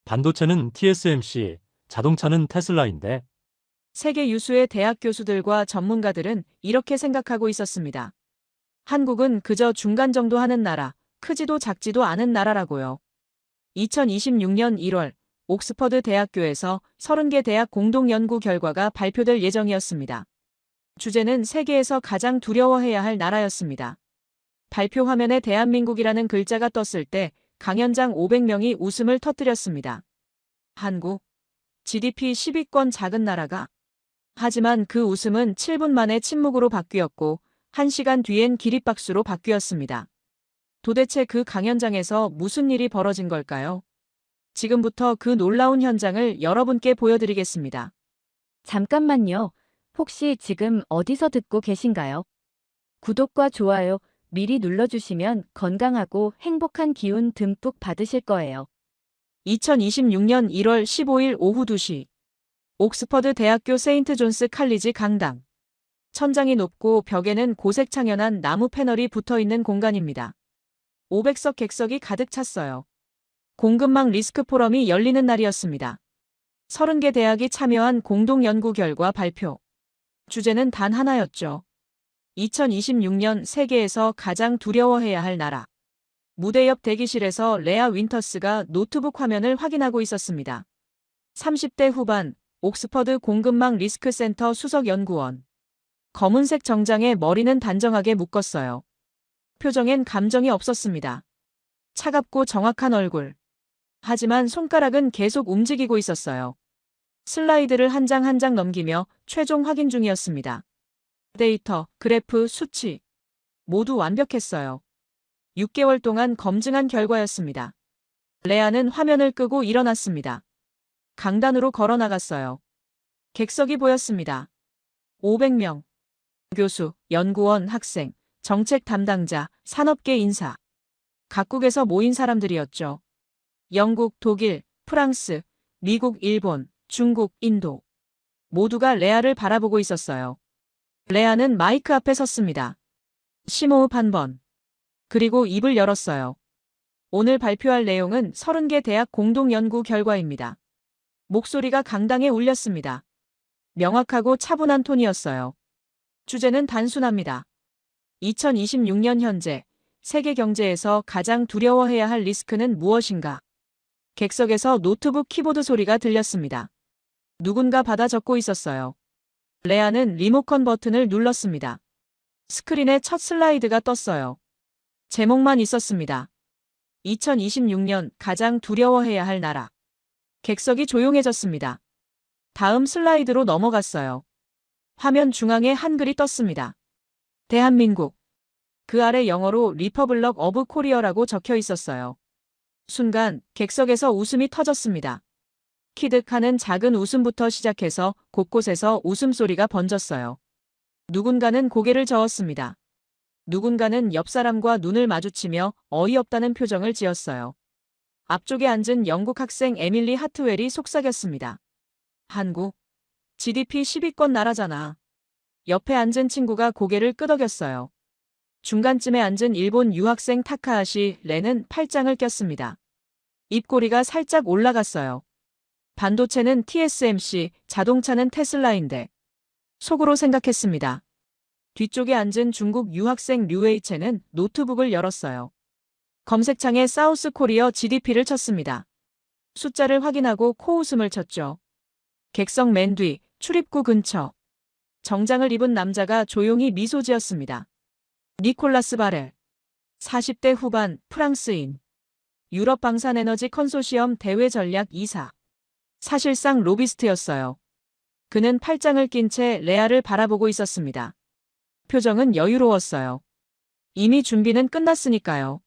반도체는 TSMC, 자동차는 테슬라인데 세계 유수의 대학 교수들과 전문가들은 이렇게 생각하고 있었습니다. 한국은 그저 중간 정도 하는 나라, 크지도 작지도 않은 나라라고요. 2026년 1월 옥스퍼드 대학교에서 30개 대학 공동 연구 결과가 발표될 예정이었습니다. 주제는 세계에서 가장 두려워해야 할 나라였습니다. 발표 화면에 대한민국이라는 글자가 떴을 때 강연장 500명이 웃음을 터뜨렸습니다. 한국, GDP 10위권 작은 나라가. 하지만 그 웃음은 7분 만에 침묵으로 바뀌었고 1시간 뒤엔 기립박수로 바뀌었습니다. 도대체 그 강연장에서 무슨 일이 벌어진 걸까요? 지금부터 그 놀라운 현장을 여러분께 보여드리겠습니다. 잠깐만요. 혹시 지금 어디서 듣고 계신가요? 구독과 좋아요 미리 눌러주시면 건강하고 행복한 기운 듬뿍 받으실 거예요. 2026년 1월 15일 오후 2시 옥스퍼드 대학교 세인트 존스 칼리지 강당. 천장이 높고 벽에는 고색 창연한 나무 패널이 붙어있는 공간입니다. 500석 객석이 가득 찼어요. 공급망 리스크 포럼이 열리는 날이었습니다. 30개 대학이 참여한 공동 연구 결과 발표. 주제는 단 하나였죠. 2026년 세계에서 가장 두려워해야 할 나라. 무대 옆 대기실에서 레아 윈터스가 노트북 화면을 확인하고 있었습니다. 30대 후반, 옥스퍼드 공급망 리스크 센터 수석 연구원. 검은색 정장에 머리는 단정하게 묶었어요. 표정엔 감정이 없었습니다. 차갑고 정확한 얼굴. 하지만 손가락은 계속 움직이고 있었어요. 슬라이드를 한 장 한 장 넘기며 최종 확인 중이었습니다. 데이터, 그래프, 수치. 모두 완벽했어요. 6개월 동안 검증한 결과였습니다. 레아는 화면을 끄고 일어났습니다. 강단으로 걸어 나갔어요. 객석이 보였습니다. 500명. 교수, 연구원, 학생, 정책 담당자, 산업계 인사. 각국에서 모인 사람들이었죠. 영국, 독일, 프랑스, 미국, 일본, 중국, 인도. 모두가 레아를 바라보고 있었어요. 레아는 마이크 앞에 섰습니다. 심호흡 한 번. 그리고 입을 열었어요. 오늘 발표할 내용은 30개 대학 공동 연구 결과입니다. 목소리가 강당에 울렸습니다. 명확하고 차분한 톤이었어요. 주제는 단순합니다. 2026년 현재 세계 경제에서 가장 두려워해야 할 리스크는 무엇인가? 객석에서 노트북 키보드 소리가 들렸습니다. 누군가 받아 적고 있었어요. 레아는 리모컨 버튼을 눌렀습니다. 스크린에 첫 슬라이드가 떴어요. 제목만 있었습니다. 2026년 가장 두려워해야 할 나라. 객석이 조용해졌습니다. 다음 슬라이드로 넘어갔어요. 화면 중앙에 한글이 떴습니다. 대한민국. 그 아래 영어로 리퍼블럭 오브 코리어라고 적혀 있었어요. 순간 객석에서 웃음이 터졌습니다. 키득하는 작은 웃음부터 시작해서 곳곳에서 웃음소리가 번졌어요. 누군가는 고개를 저었습니다. 누군가는 옆 사람과 눈을 마주치며 어이없다는 표정을 지었어요. 앞쪽에 앉은 영국 학생 에밀리 하트웰이 속삭였습니다. 한국, GDP 10위권 나라잖아. 옆에 앉은 친구가 고개를 끄덕였어요. 중간쯤에 앉은 일본 유학생 타카하시 레는 팔짱을 꼈습니다. 입꼬리가 살짝 올라갔어요. 반도체는 TSMC, 자동차는 테슬라인데. 속으로 생각했습니다. 뒤쪽에 앉은 중국 유학생 류웨이체는 노트북을 열었어요. 검색창에 사우스 코리어 GDP를 쳤습니다. 숫자를 확인하고 코웃음을 쳤죠. 객석 맨 뒤, 출입구 근처. 정장을 입은 남자가 조용히 미소 지었습니다. 니콜라스 바렐. 40대 후반, 프랑스인. 유럽 방산에너지 컨소시엄 대외 전략 이사. 사실상 로비스트였어요. 그는 팔짱을 낀 채 레아를 바라보고 있었습니다. 표정은 여유로웠어요. 이미 준비는 끝났으니까요.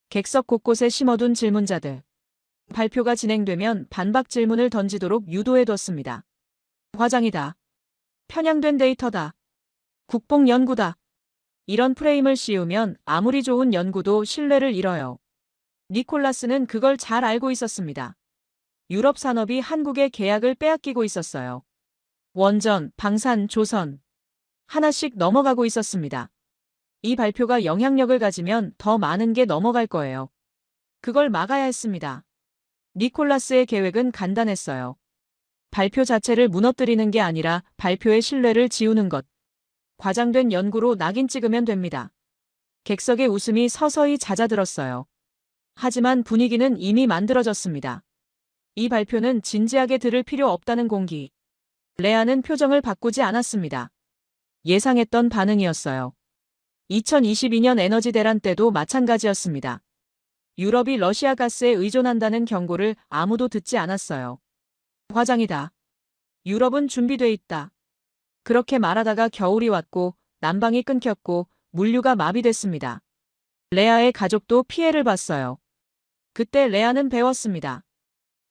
객석 곳곳에 심어둔 질문자들. 발표가 진행되면 반박 질문을 던지도록 유도해뒀습니다. 화장이다. 편향된 데이터다. 국뽕 연구다. 이런 프레임을 씌우면 아무리 좋은 연구도 신뢰를 잃어요. 니콜라스는 그걸 잘 알고 있었습니다. 유럽 산업이 한국의 계약을 빼앗기고 있었어요. 원전, 방산, 조선. 하나씩 넘어가고 있었습니다. 이 발표가 영향력을 가지면 더 많은 게 넘어갈 거예요. 그걸 막아야 했습니다. 니콜라스의 계획은 간단했어요. 발표 자체를 무너뜨리는 게 아니라 발표의 신뢰를 지우는 것. 과장된 연구로 낙인 찍으면 됩니다. 객석의 웃음이 서서히 잦아들었어요. 하지만 분위기는 이미 만들어졌습니다. 이 발표는 진지하게 들을 필요 없다는 공기. 레아는 표정을 바꾸지 않았습니다. 예상했던 반응이었어요. 2022년 에너지 대란 때도 마찬가지였습니다. 유럽이 러시아 가스에 의존한다는 경고를 아무도 듣지 않았어요. 화장이다. 유럽은 준비돼 있다. 그렇게 말하다가 겨울이 왔고 난방이 끊겼고 물류가 마비됐습니다. 레아의 가족도 피해를 봤어요. 그때 레아는 배웠습니다.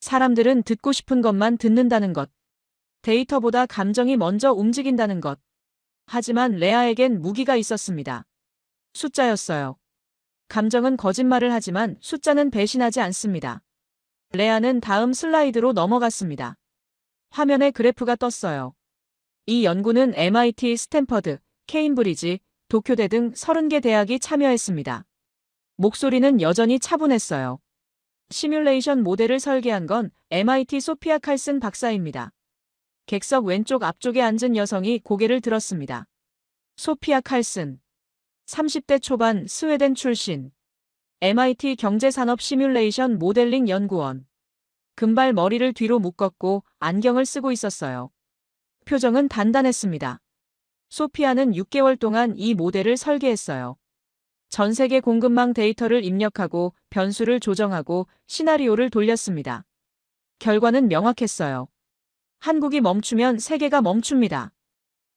사람들은 듣고 싶은 것만 듣는다는 것. 데이터보다 감정이 먼저 움직인다는 것. 하지만 레아에겐 무기가 있었습니다. 숫자였어요. 감정은 거짓말을 하지만 숫자는 배신하지 않습니다. 레아는 다음 슬라이드로 넘어갔습니다. 화면에 그래프가 떴어요. 이 연구는 MIT, 스탠퍼드, 케임브리지, 도쿄대 등 30개 대학이 참여했습니다. 목소리는 여전히 차분했어요. 시뮬레이션 모델을 설계한 건 MIT 소피아 칼슨 박사입니다. 객석 왼쪽 앞쪽에 앉은 여성이 고개를 들었습니다. 소피아 칼슨. 30대 초반 스웨덴 출신. MIT 경제산업 시뮬레이션 모델링 연구원. 금발 머리를 뒤로 묶었고 안경을 쓰고 있었어요. 표정은 단단했습니다. 소피아는 6개월 동안 이 모델을 설계했어요. 전 세계 공급망 데이터를 입력하고 변수를 조정하고 시나리오를 돌렸습니다. 결과는 명확했어요. 한국이 멈추면 세계가 멈춥니다.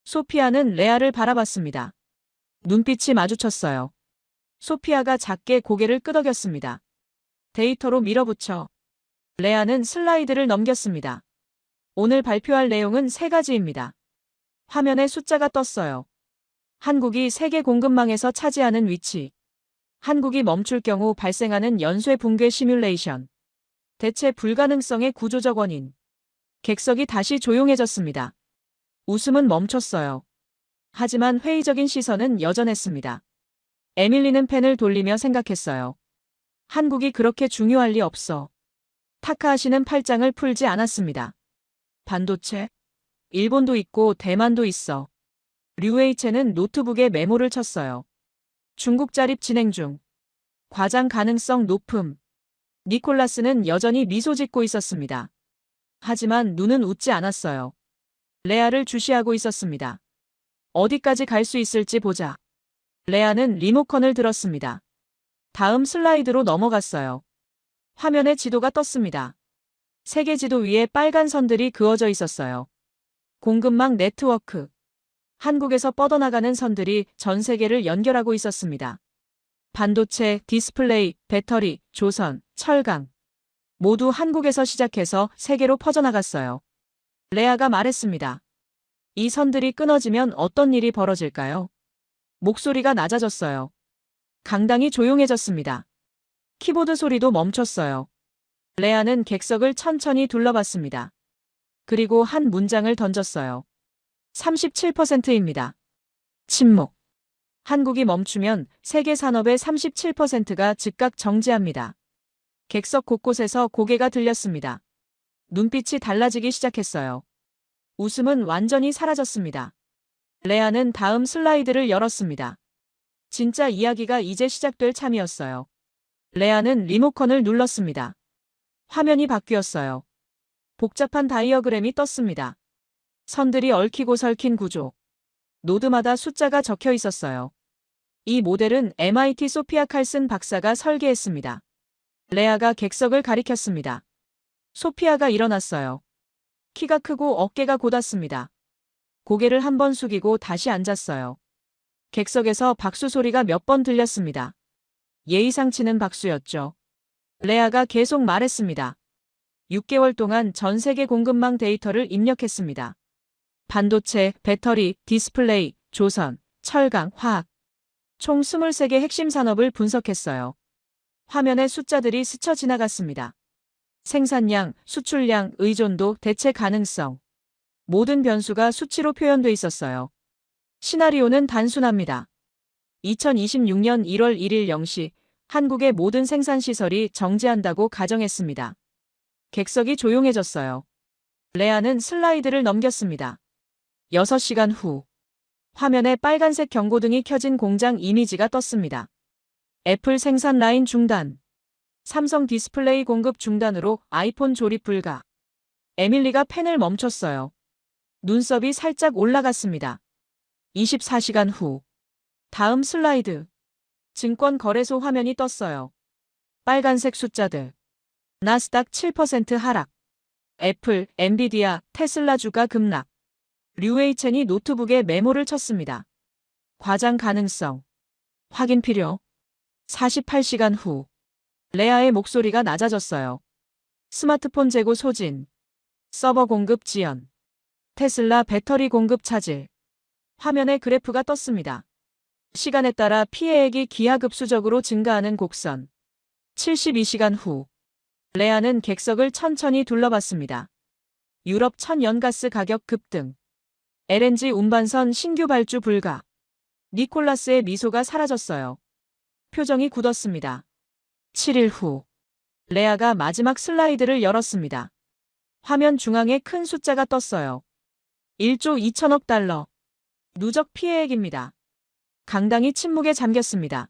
소피아는 레아를 바라봤습니다. 눈빛이 마주쳤어요. 소피아가 작게 고개를 끄덕였습니다. 데이터로 밀어붙여. 레아는 슬라이드를 넘겼습니다. 오늘 발표할 내용은 3가지입니다. 화면에 숫자가 떴어요. 한국이 세계 공급망에서 차지하는 위치. 한국이 멈출 경우 발생하는 연쇄 붕괴 시뮬레이션. 대체 불가능성의 구조적 원인. 객석이 다시 조용해졌습니다. 웃음은 멈췄어요. 하지만 회의적인 시선은 여전했습니다. 에밀리는 펜을 돌리며 생각했어요. 한국이 그렇게 중요할 리 없어. 타카하시는 팔짱을 풀지 않았습니다. 반도체? 일본도 있고 대만도 있어. 류에이체는 노트북에 메모를 쳤어요. 중국 자립 진행 중. 과장 가능성 높음. 니콜라스는 여전히 미소 짓고 있었습니다. 하지만 눈은 웃지 않았어요. 레아를 주시하고 있었습니다. 어디까지 갈 수 있을지 보자. 레아는 리모컨을 들었습니다. 다음 슬라이드로 넘어갔어요. 화면에 지도가 떴습니다. 세계 지도 위에 빨간 선들이 그어져 있었어요. 공급망 네트워크. 한국에서 뻗어나가는 선들이 전 세계를 연결하고 있었습니다. 반도체, 디스플레이, 배터리, 조선, 철강. 모두 한국에서 시작해서 세계로 퍼져나갔어요. 레아가 말했습니다. 이 선들이 끊어지면 어떤 일이 벌어질까요? 목소리가 낮아졌어요. 강당이 조용해졌습니다. 키보드 소리도 멈췄어요. 레아는 객석을 천천히 둘러봤습니다. 그리고 한 문장을 던졌어요. 37%입니다. 침묵. 한국이 멈추면 세계 산업의 37%가 즉각 정지합니다. 객석 곳곳에서 고개가 들렸습니다. 눈빛이 달라지기 시작했어요. 웃음은 완전히 사라졌습니다. 레아는 다음 슬라이드를 열었습니다. 진짜 이야기가 이제 시작될 참이었어요. 레아는 리모컨을 눌렀습니다. 화면이 바뀌었어요. 복잡한 다이어그램이 떴습니다. 선들이 얽히고 설킨 구조. 노드마다 숫자가 적혀 있었어요. 이 모델은 MIT 소피아 칼슨 박사가 설계했습니다. 레아가 객석을 가리켰습니다. 소피아가 일어났어요. 키가 크고 어깨가 곧았습니다. 고개를 한 번 숙이고 다시 앉았어요. 객석에서 박수 소리가 몇 번 들렸습니다. 예의상 치는 박수였죠. 레아가 계속 말했습니다. 6개월 동안 전 세계 공급망 데이터를 입력했습니다. 반도체, 배터리, 디스플레이, 조선, 철강, 화학. 총 23개 핵심 산업을 분석했어요. 화면에 숫자들이 스쳐 지나갔습니다. 생산량, 수출량, 의존도, 대체 가능성. 모든 변수가 수치로 표현돼 있었어요. 시나리오는 단순합니다. 2026년 1월 1일 0시 한국의 모든 생산시설이 정지한다고 가정했습니다. 객석이 조용해졌어요. 레아는 슬라이드를 넘겼습니다. 6시간 후. 화면에 빨간색 경고등이 켜진 공장 이미지가 떴습니다. 애플 생산 라인 중단. 삼성 디스플레이 공급 중단으로 아이폰 조립 불가. 에밀리가 펜을 멈췄어요. 눈썹이 살짝 올라갔습니다. 24시간 후. 다음 슬라이드. 증권거래소 화면이 떴어요. 빨간색 숫자들. 나스닥 7% 하락. 애플, 엔비디아, 테슬라 주가 급락. 류웨이첸이 노트북에 메모를 쳤습니다. 과장 가능성. 확인 필요. 48시간 후. 레아의 목소리가 낮아졌어요. 스마트폰 재고 소진. 서버 공급 지연. 테슬라 배터리 공급 차질. 화면에 그래프가 떴습니다. 시간에 따라 피해액이 기하급수적으로 증가하는 곡선. 72시간 후. 레아는 객석을 천천히 둘러봤습니다. 유럽 천연가스 가격 급등. LNG 운반선 신규 발주 불가. 니콜라스의 미소가 사라졌어요. 표정이 굳었습니다. 7일 후. 레아가 마지막 슬라이드를 열었습니다. 화면 중앙에 큰 숫자가 떴어요. 1조 2천억 달러. 누적 피해액입니다. 강당이 침묵에 잠겼습니다.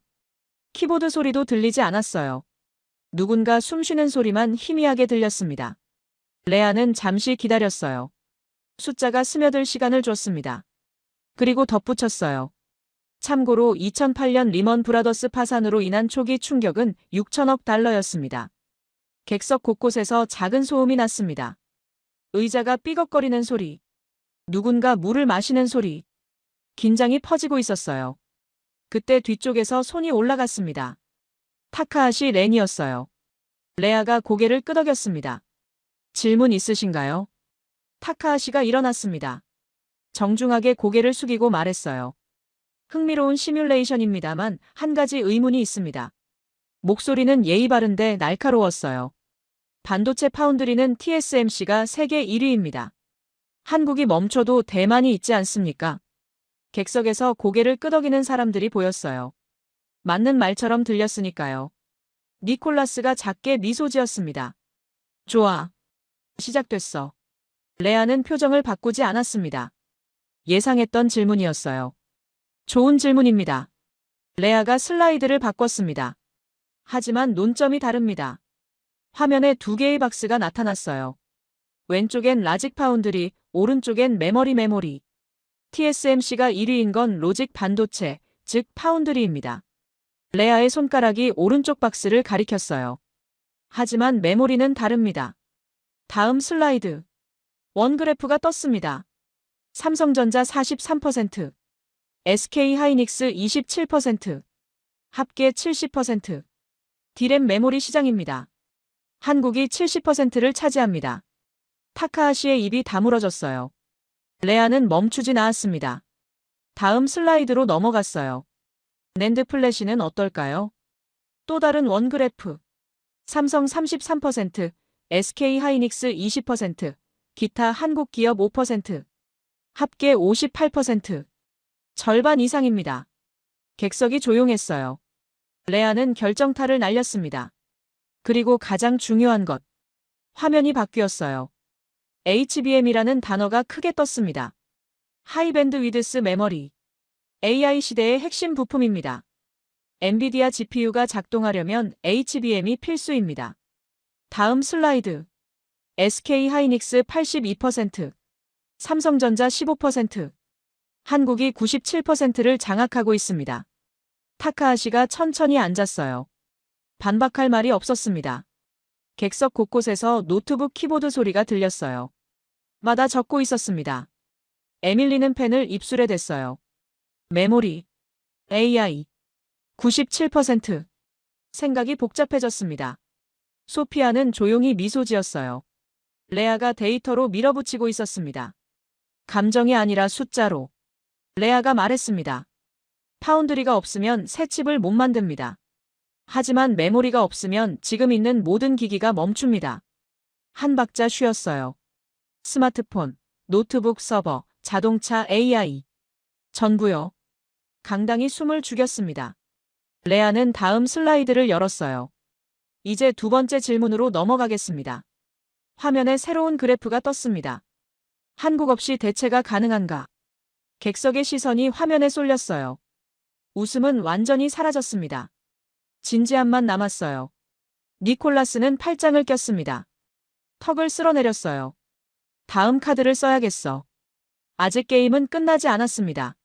키보드 소리도 들리지 않았어요. 누군가 숨쉬는 소리만 희미하게 들렸습니다. 레아는 잠시 기다렸어요. 숫자가 스며들 시간을 줬습니다. 그리고 덧붙였어요. 참고로 2008년 리먼 브라더스 파산으로 인한 초기 충격은 6천억 달러였습니다. 객석 곳곳에서 작은 소음이 났습니다. 의자가 삐걱거리는 소리. 누군가 물을 마시는 소리. 긴장이 퍼지고 있었어요. 그때 뒤쪽에서 손이 올라갔습니다. 타카하시 렌이었어요. 레아가 고개를 끄덕였습니다. 질문 있으신가요? 타카하시가 일어났습니다. 정중하게 고개를 숙이고 말했어요. 흥미로운 시뮬레이션입니다만 한 가지 의문이 있습니다. 목소리는 예의 바른데 날카로웠어요. 반도체 파운드리는 TSMC가 세계 1위입니다. 한국이 멈춰도 대만이 있지 않습니까? 객석에서 고개를 끄덕이는 사람들이 보였어요. 맞는 말처럼 들렸으니까요. 니콜라스가 작게 미소 지었습니다. 좋아. 시작됐어. 레아는 표정을 바꾸지 않았습니다. 예상했던 질문이었어요. 좋은 질문입니다. 레아가 슬라이드를 바꿨습니다. 하지만 논점이 다릅니다. 화면에 두 개의 박스가 나타났어요. 왼쪽엔 라직 파운드리, 오른쪽엔 메모리. TSMC가 1위인 건 로직 반도체, 즉 파운드리입니다. 레아의 손가락이 오른쪽 박스를 가리켰어요. 하지만 메모리는 다릅니다. 다음 슬라이드. 원그래프가 떴습니다. 삼성전자 43%, SK하이닉스 27%, 합계 70%. 디램 메모리 시장입니다. 한국이 70%를 차지합니다. 타카하시의 입이 다물어졌어요. 레아는 멈추진 않았습니다. 다음 슬라이드로 넘어갔어요. 낸드 플래시는 어떨까요? 또 다른 원그래프. 삼성 33%, SK하이닉스 20%, 기타 한국 기업 5%, 합계 58%. 절반 이상입니다. 객석이 조용했어요. 레아는 결정타를 날렸습니다. 그리고 가장 중요한 것. 화면이 바뀌었어요. HBM이라는 단어가 크게 떴습니다. 하이밴드 위드스 메모리. AI 시대의 핵심 부품입니다. 엔비디아 GPU가 작동하려면 HBM이 필수입니다. 다음 슬라이드. SK하이닉스 82%, 삼성전자 15%, 한국이 97%를 장악하고 있습니다. 타카하시가 천천히 앉았어요. 반박할 말이 없었습니다. 객석 곳곳에서 노트북 키보드 소리가 들렸어요. 마다 적고 있었습니다. 에밀리는 펜을 입술에 댔어요. 메모리, AI, 97%. 생각이 복잡해졌습니다. 소피아는 조용히 미소 지었어요. 레아가 데이터로 밀어붙이고 있었습니다. 감정이 아니라 숫자로. 레아가 말했습니다. 파운드리가 없으면 새 칩을 못 만듭니다. 하지만 메모리가 없으면 지금 있는 모든 기기가 멈춥니다. 한 박자 쉬었어요. 스마트폰, 노트북 서버, 자동차 AI. 전부요. 강당이 숨을 죽였습니다. 레아는 다음 슬라이드를 열었어요. 이제 두 번째 질문으로 넘어가겠습니다. 화면에 새로운 그래프가 떴습니다. 한국 없이 대체가 가능한가? 객석의 시선이 화면에 쏠렸어요. 웃음은 완전히 사라졌습니다. 진지함만 남았어요. 니콜라스는 팔짱을 꼈습니다. 턱을 쓸어내렸어요. 다음 카드를 써야겠어. 아직 게임은 끝나지 않았습니다.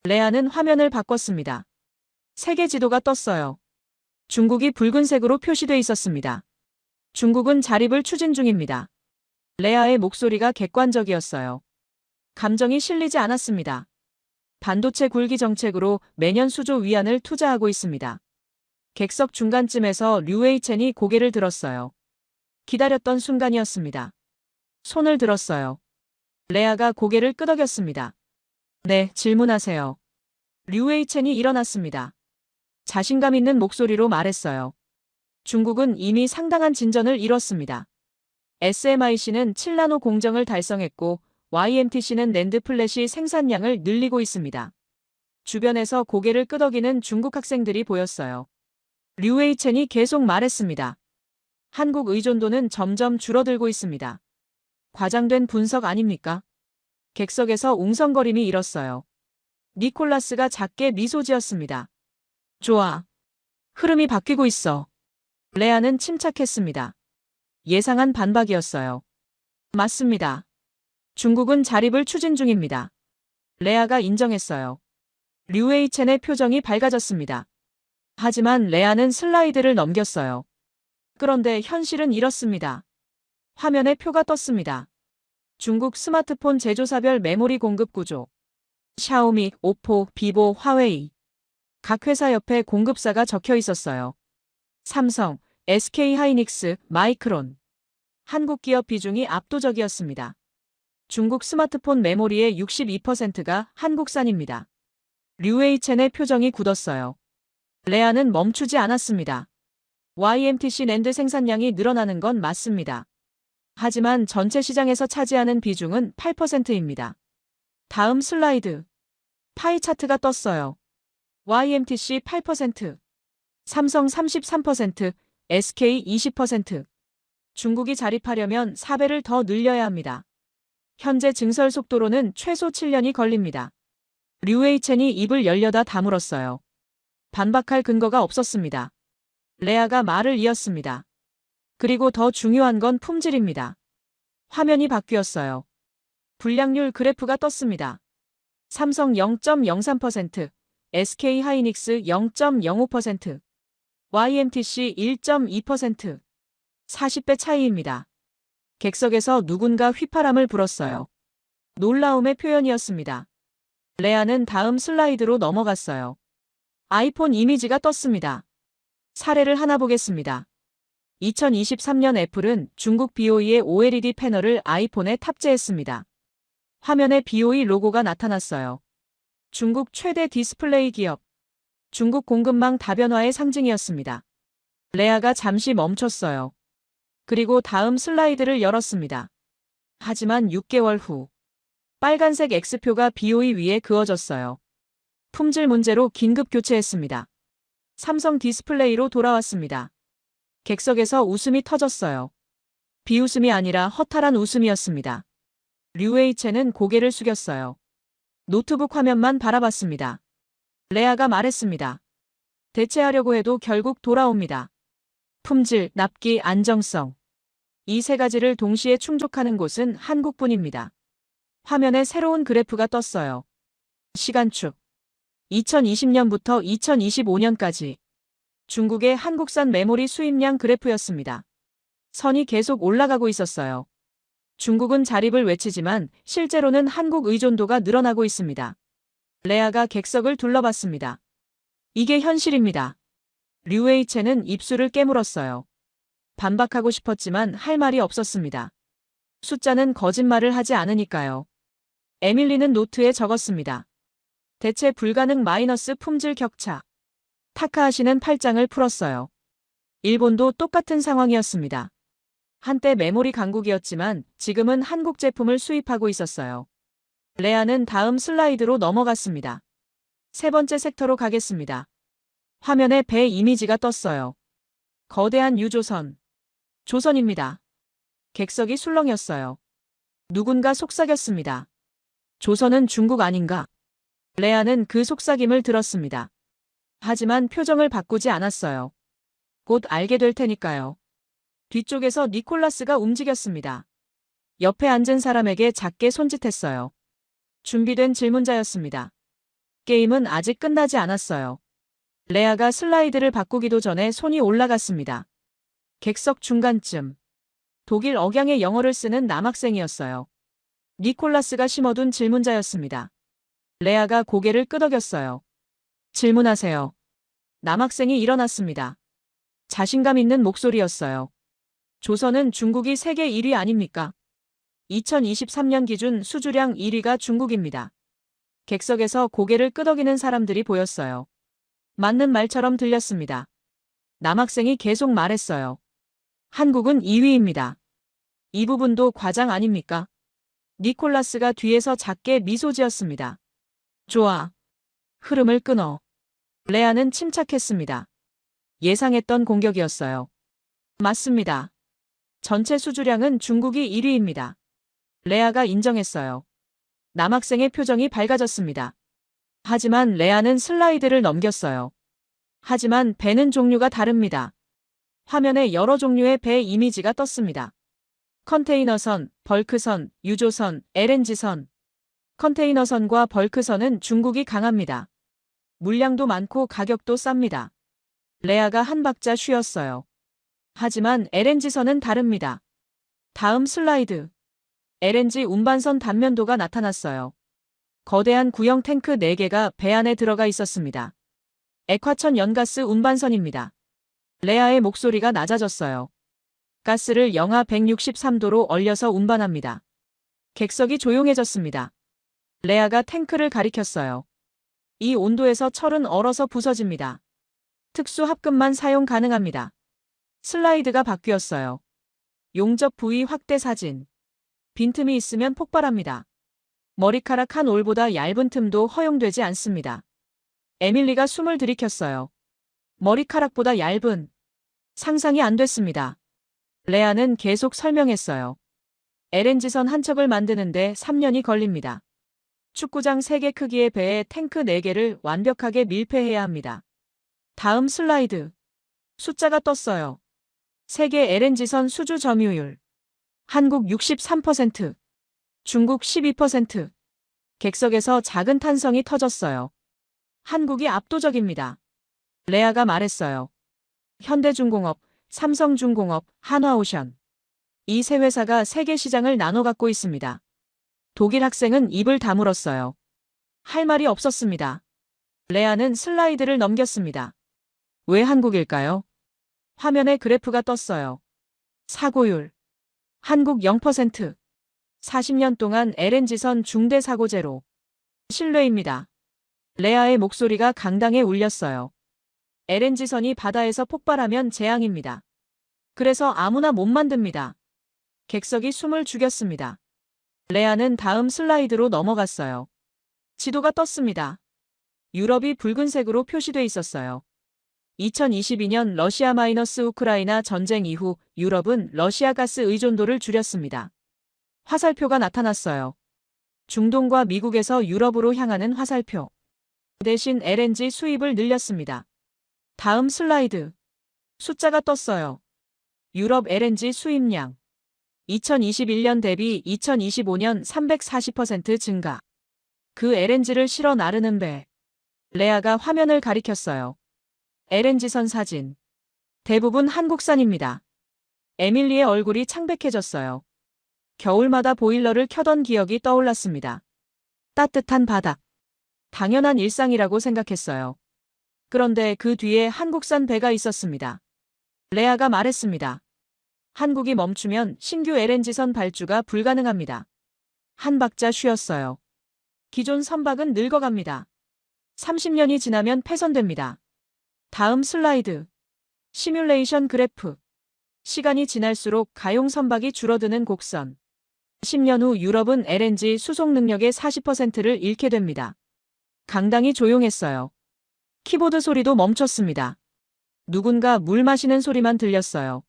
레아는 화면을 바꿨습니다. 세계 지도가 떴어요. 중국이 붉은색으로 표시돼 있었습니다. 중국은 자립을 추진 중입니다. 레아의 목소리가 객관적이었어요. 감정이 실리지 않았습니다. 반도체 굴기 정책으로 매년 수조 위안을 투자하고 있습니다. 객석 중간쯤에서 류웨이첸이 고개를 들었어요. 기다렸던 순간이었습니다. 손을 들었어요. 레아가 고개를 끄덕였습니다. 네, 질문하세요. 류웨이첸이 일어났습니다. 자신감 있는 목소리로 말했어요. 중국은 이미 상당한 진전을 이뤘습니다. SMIC는 7나노 공정을 달성했고 YMTC는 낸드 플래시 생산량을 늘리고 있습니다. 주변에서 고개를 끄덕이는 중국 학생들이 보였어요. 류웨이첸이 계속 말했습니다. 한국 의존도는 점점 줄어들고 있습니다. 과장된 분석 아닙니까? 객석에서 웅성거림이 일었어요. 니콜라스가 작게 미소 지었습니다. 좋아. 흐름이 바뀌고 있어. 레아는 침착했습니다. 예상한 반박이었어요. 맞습니다. 중국은 자립을 추진 중입니다. 레아가 인정했어요. 류웨이첸의 표정이 밝아졌습니다. 하지만 레아는 슬라이드를 넘겼어요. 그런데 현실은 이렇습니다. 화면에 표가 떴습니다. 중국 스마트폰 제조사별 메모리 공급 구조. 샤오미, 오포, 비보, 화웨이. 각 회사 옆에 공급사가 적혀 있었어요. 삼성, SK하이닉스, 마이크론. 한국 기업 비중이 압도적이었습니다. 중국 스마트폰 메모리의 62%가 한국산입니다. 류웨이첸의 표정이 굳었어요. 레아는 멈추지 않았습니다. YMTC 낸드 생산량이 늘어나는 건 맞습니다. 하지만 전체 시장에서 차지하는 비중은 8%입니다. 다음 슬라이드. 파이 차트가 떴어요. YMTC 8%, 삼성 33%, SK 20%. 중국이 자립하려면 4배를 더 늘려야 합니다. 현재 증설 속도로는 최소 7년이 걸립니다. 류웨이첸이 입을 열려다 다물었어요. 반박할 근거가 없었습니다. 레아가 말을 이었습니다. 그리고 더 중요한 건 품질입니다. 화면이 바뀌었어요. 불량률 그래프가 떴습니다. 삼성 0.03%, SK하이닉스 0.05%, YMTC 1.2%. 40배 차이입니다. 객석에서 누군가 휘파람을 불었어요. 놀라움의 표현이었습니다. 레아는 다음 슬라이드로 넘어갔어요. 아이폰 이미지가 떴습니다. 사례를 하나 보겠습니다. 2023년 애플은 중국 BOE의 OLED 패널을 아이폰에 탑재했습니다. 화면에 BOE 로고가 나타났어요. 중국 최대 디스플레이 기업. 중국 공급망 다변화의 상징이었습니다. 레아가 잠시 멈췄어요. 그리고 다음 슬라이드를 열었습니다. 하지만 6개월 후 빨간색 X표가 BOE 위에 그어졌어요. 품질 문제로 긴급 교체했습니다. 삼성 디스플레이로 돌아왔습니다. 객석에서 웃음이 터졌어요. 비웃음이 아니라 허탈한 웃음이었습니다. 류웨이첸은 고개를 숙였어요. 노트북 화면만 바라봤습니다. 레아가 말했습니다. 대체하려고 해도 결국 돌아옵니다. 품질, 납기, 안정성. 이 세 가지를 동시에 충족하는 곳은 한국뿐입니다. 화면에 새로운 그래프가 떴어요. 시간축. 2020년부터 2025년까지. 중국의 한국산 메모리 수입량 그래프였습니다. 선이 계속 올라가고 있었어요. 중국은 자립을 외치지만 실제로는 한국 의존도가 늘어나고 있습니다. 레아가 객석을 둘러봤습니다. 이게 현실입니다. 류웨이첸은 입술을 깨물었어요. 반박하고 싶었지만 할 말이 없었습니다. 숫자는 거짓말을 하지 않으니까요. 에밀리는 노트에 적었습니다. 대체 불가능 마이너스 품질 격차. 타카하시는 팔짱을 풀었어요. 일본도 똑같은 상황이었습니다. 한때 메모리 강국이었지만 지금은 한국 제품을 수입하고 있었어요. 레아는 다음 슬라이드로 넘어갔습니다. 세 번째 섹터로 가겠습니다. 화면에 배 이미지가 떴어요. 거대한 유조선. 조선입니다. 객석이 술렁였어요. 누군가 속삭였습니다. 조선은 중국 아닌가? 레아는 그 속삭임을 들었습니다. 하지만 표정을 바꾸지 않았어요. 곧 알게 될 테니까요. 뒤쪽에서 니콜라스가 움직였습니다. 옆에 앉은 사람에게 작게 손짓했어요. 준비된 질문자였습니다. 게임은 아직 끝나지 않았어요. 레아가 슬라이드를 바꾸기도 전에 손이 올라갔습니다. 객석 중간쯤. 독일 억양의 영어를 쓰는 남학생이었어요. 니콜라스가 심어둔 질문자였습니다. 레아가 고개를 끄덕였어요. 질문하세요. 남학생이 일어났습니다. 자신감 있는 목소리였어요. 조선은 중국이 세계 1위 아닙니까? 2023년 기준 수주량 1위가 중국입니다. 객석에서 고개를 끄덕이는 사람들이 보였어요. 맞는 말처럼 들렸습니다. 남학생이 계속 말했어요. 한국은 2위입니다. 이 부분도 과장 아닙니까? 니콜라스가 뒤에서 작게 미소 지었습니다. 좋아. 흐름을 끊어. 레아는 침착했습니다. 예상했던 공격이었어요. 맞습니다. 전체 수주량은 중국이 1위입니다. 레아가 인정했어요. 남학생의 표정이 밝아졌습니다. 하지만 레아는 슬라이드를 넘겼어요. 하지만 배는 종류가 다릅니다. 화면에 여러 종류의 배 이미지가 떴습니다. 컨테이너선, 벌크선, 유조선, LNG선. 컨테이너선과 벌크선은 중국이 강합니다. 물량도 많고 가격도 쌉니다. 레아가 한 박자 쉬었어요. 하지만 LNG선은 다릅니다. 다음 슬라이드. LNG 운반선 단면도가 나타났어요. 거대한 구형 탱크 4개가 배 안에 들어가 있었습니다. 액화천 연가스 운반선입니다. 레아의 목소리가 낮아졌어요. 가스를 영하 163도로 얼려서 운반합니다. 객석이 조용해졌습니다. 레아가 탱크를 가리켰어요. 이 온도에서 철은 얼어서 부서집니다. 특수 합금만 사용 가능합니다. 슬라이드가 바뀌었어요. 용접 부위 확대 사진. 빈틈이 있으면 폭발합니다. 머리카락 한 올보다 얇은 틈도 허용되지 않습니다. 에밀리가 숨을 들이켰어요. 머리카락보다 얇은. 상상이 안 됐습니다. 레아는 계속 설명했어요. LNG선 한 척을 만드는데 3년이 걸립니다. 축구장 3개 크기의 배에 탱크 4개를 완벽하게 밀폐해야 합니다. 다음 슬라이드. 숫자가 떴어요. 세계 LNG선 수주 점유율. 한국 63%, 중국 12%. 객석에서 작은 탄성이 터졌어요. 한국이 압도적입니다. 레아가 말했어요. 현대중공업, 삼성중공업, 한화오션. 이 세 회사가 세계 시장을 나눠 갖고 있습니다. 독일 학생은 입을 다물었어요. 할 말이 없었습니다. 레아는 슬라이드를 넘겼습니다. 왜 한국일까요? 화면에 그래프가 떴어요. 사고율. 한국 0%. 40년 동안 LNG선 중대 사고 제로. 신뢰입니다. 레아의 목소리가 강당에 울렸어요. LNG선이 바다에서 폭발하면 재앙입니다. 그래서 아무나 못 만듭니다. 객석이 숨을 죽였습니다. 레아는 다음 슬라이드로 넘어갔어요. 지도가 떴습니다. 유럽이 붉은색으로 표시돼 있었어요. 2022년 러시아-우크라이나 전쟁 이후 유럽은 러시아 가스 의존도를 줄였습니다. 화살표가 나타났어요. 중동과 미국에서 유럽으로 향하는 화살표. 대신 LNG 수입을 늘렸습니다. 다음 슬라이드. 숫자가 떴어요. 유럽 LNG 수입량. 2021년 대비 2025년 340% 증가. 그 LNG를 실어 나르는 배. 레아가 화면을 가리켰어요. LNG선 사진. 대부분 한국산입니다. 에밀리의 얼굴이 창백해졌어요. 겨울마다 보일러를 켜던 기억이 떠올랐습니다. 따뜻한 바닥. 당연한 일상이라고 생각했어요. 그런데 그 뒤에 한국산 배가 있었습니다. 레아가 말했습니다. 한국이 멈추면 신규 LNG선 발주가 불가능합니다. 한 박자 쉬었어요. 기존 선박은 늙어갑니다. 30년이 지나면 폐선됩니다. 다음 슬라이드. 시뮬레이션 그래프. 시간이 지날수록 가용 선박이 줄어드는 곡선. 10년 후 유럽은 LNG 수송 능력의 40%를 잃게 됩니다. 강당이 조용했어요. 키보드 소리도 멈췄습니다. 누군가 물 마시는 소리만 들렸어요.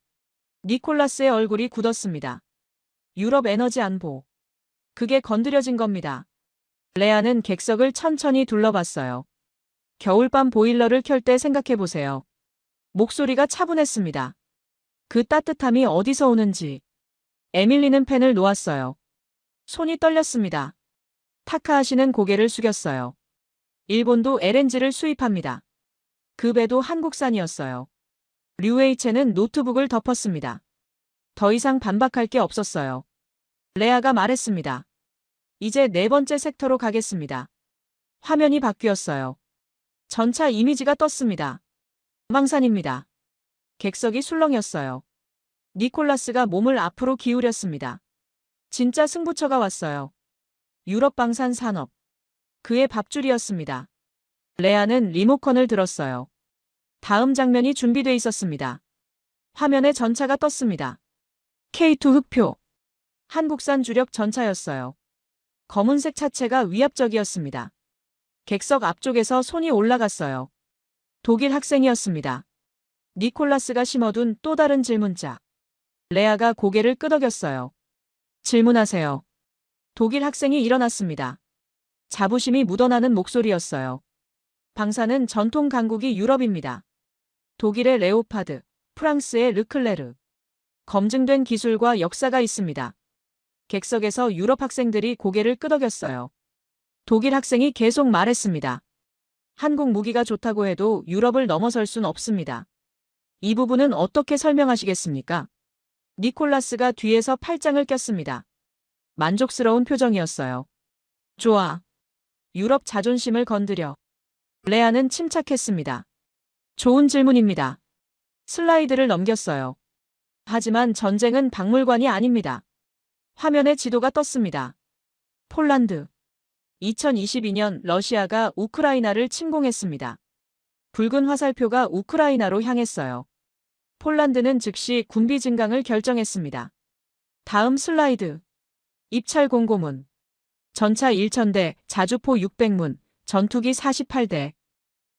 니콜라스의 얼굴이 굳었습니다. 유럽 에너지 안보. 그게 건드려진 겁니다. 레아는 객석을 천천히 둘러봤어요. 겨울밤 보일러를 켤 때 생각해 보세요. 목소리가 차분했습니다. 그 따뜻함이 어디서 오는지. 에밀리는 펜을 놓았어요. 손이 떨렸습니다. 타카하시는 고개를 숙였어요. 일본도 LNG를 수입합니다. 그 배도 한국산이었어요. 류에이체는 노트북을 덮었습니다. 더 이상 반박할 게 없었어요. 레아가 말했습니다. 이제 네 번째 섹터로 가겠습니다. 화면이 바뀌었어요. 전차 이미지가 떴습니다. 망산입니다. 객석이 술렁였어요. 니콜라스가 몸을 앞으로 기울였습니다. 진짜 승부처가 왔어요. 유럽 방산 산업. 그의 밥줄이었습니다. 레아는 리모컨을 들었어요. 다음 장면이 준비돼 있었습니다. 화면에 전차가 떴습니다. K2 흑표. 한국산 주력 전차였어요. 검은색 차체가 위압적이었습니다. 객석 앞쪽에서 손이 올라갔어요. 독일 학생이었습니다. 니콜라스가 심어둔 또 다른 질문자. 레아가 고개를 끄덕였어요. 질문하세요. 독일 학생이 일어났습니다. 자부심이 묻어나는 목소리였어요. 방사는 전통 강국이 유럽입니다. 독일의 레오파드, 프랑스의 르클레르. 검증된 기술과 역사가 있습니다. 객석에서 유럽 학생들이 고개를 끄덕였어요. 독일 학생이 계속 말했습니다. 한국 무기가 좋다고 해도 유럽을 넘어설 순 없습니다. 이 부분은 어떻게 설명하시겠습니까? 니콜라스가 뒤에서 팔짱을 꼈습니다. 만족스러운 표정이었어요. 좋아. 유럽 자존심을 건드려. 레아는 침착했습니다. 좋은 질문입니다. 슬라이드를 넘겼어요. 하지만 전쟁은 박물관이 아닙니다. 화면에 지도가 떴습니다. 폴란드. 2022년 러시아가 우크라이나를 침공했습니다. 붉은 화살표가 우크라이나로 향했어요. 폴란드는 즉시 군비 증강을 결정했습니다. 다음 슬라이드. 입찰 공고문. 전차 1000대, 자주포 600문, 전투기 48대.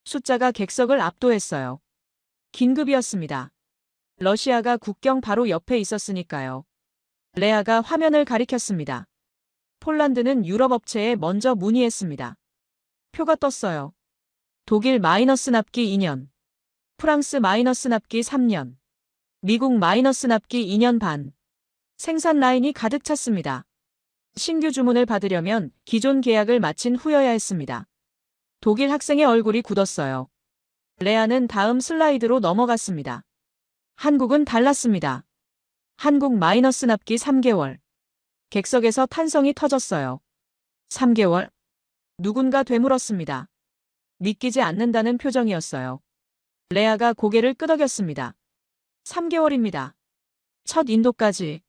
숫자가 객석을 압도했어요. 긴급이었습니다. 러시아가 국경 바로 옆에 있었으니까요. 레아가 화면을 가리켰습니다. 폴란드는 유럽 업체에 먼저 문의했습니다. 표가 떴어요. 독일 마이너스 납기 2년. 프랑스 마이너스 납기 3년. 미국 마이너스 납기 2년 반. 생산 라인이 가득 찼습니다. 신규 주문을 받으려면 기존 계약을 마친 후여야 했습니다. 독일 학생의 얼굴이 굳었어요. 레아는 다음 슬라이드로 넘어갔습니다. 한국은 달랐습니다. 한국 마이너스 납기 3개월. 객석에서 탄성이 터졌어요. 3개월? 누군가 되물었습니다. 믿기지 않는다는 표정이었어요. 레아가 고개를 끄덕였습니다. 3개월입니다. 첫 인도까지.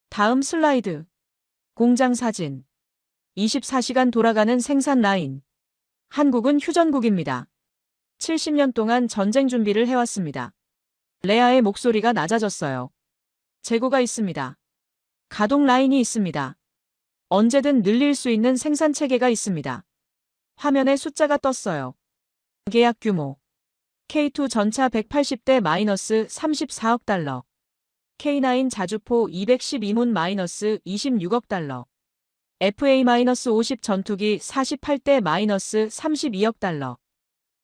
다음 슬라이드. 공장 사진. 24시간 돌아가는 생산 라인. 한국은 휴전국입니다. 70년 동안 전쟁 준비를 해왔습니다. 레아의 목소리가 낮아졌어요. 재고가 있습니다. 가동 라인이 있습니다. 언제든 늘릴 수 있는 생산 체계가 있습니다. 화면에 숫자가 떴어요. 계약 규모. K2 전차 180대 마이너스 34억 달러. K9 자주포 212문 마이너스 26억 달러. FA-50 전투기 48대 마이너스 32억 달러.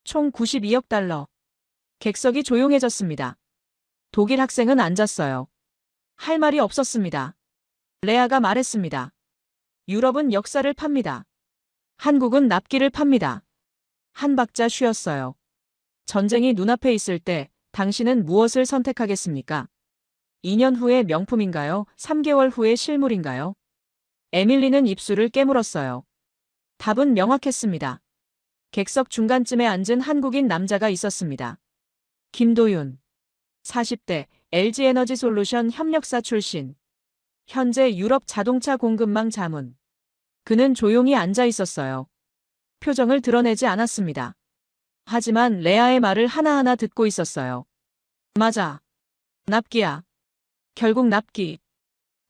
총 92억 달러. 객석이 조용해졌습니다. 독일 학생은 앉았어요. 할 말이 없었습니다. 레아가 말했습니다. 유럽은 역사를 팝니다. 한국은 납기를 팝니다. 한 박자 쉬었어요. 전쟁이 눈앞에 있을 때 당신은 무엇을 선택하겠습니까? 2년 후의 명품인가요? 3개월 후의 실물인가요? 에밀리는 입술을 깨물었어요. 답은 명확했습니다. 객석 중간쯤에 앉은 한국인 남자가 있었습니다. 김도윤. 40대 LG에너지솔루션 협력사 출신. 현재 유럽 자동차 공급망 자문. 그는 조용히 앉아 있었어요. 표정을 드러내지 않았습니다. 하지만 레아의 말을 하나하나 듣고 있었어요. 맞아. 납기야. 결국 납기.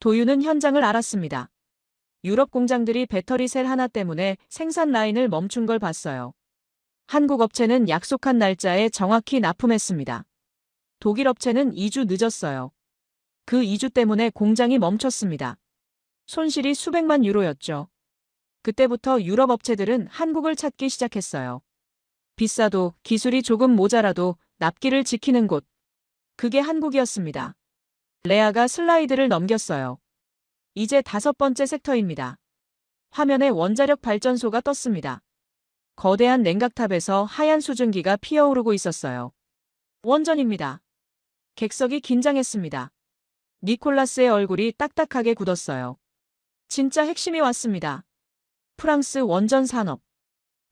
도윤은 현장을 알았습니다. 유럽 공장들이 배터리 셀 하나 때문에 생산 라인을 멈춘 걸 봤어요. 한국 업체는 약속한 날짜에 정확히 납품했습니다. 독일 업체는 2주 늦었어요. 그 2주 때문에 공장이 멈췄습니다. 손실이 수백만 유로였죠. 그때부터 유럽 업체들은 한국을 찾기 시작했어요. 비싸도 기술이 조금 모자라도 납기를 지키는 곳. 그게 한국이었습니다. 레아가 슬라이드를 넘겼어요. 이제 5번째 섹터입니다. 화면에 원자력 발전소가 떴습니다. 거대한 냉각탑에서 하얀 수증기가 피어오르고 있었어요. 원전입니다. 객석이 긴장했습니다. 니콜라스의 얼굴이 딱딱하게 굳었어요. 진짜 핵심이 왔습니다. 프랑스 원전 산업.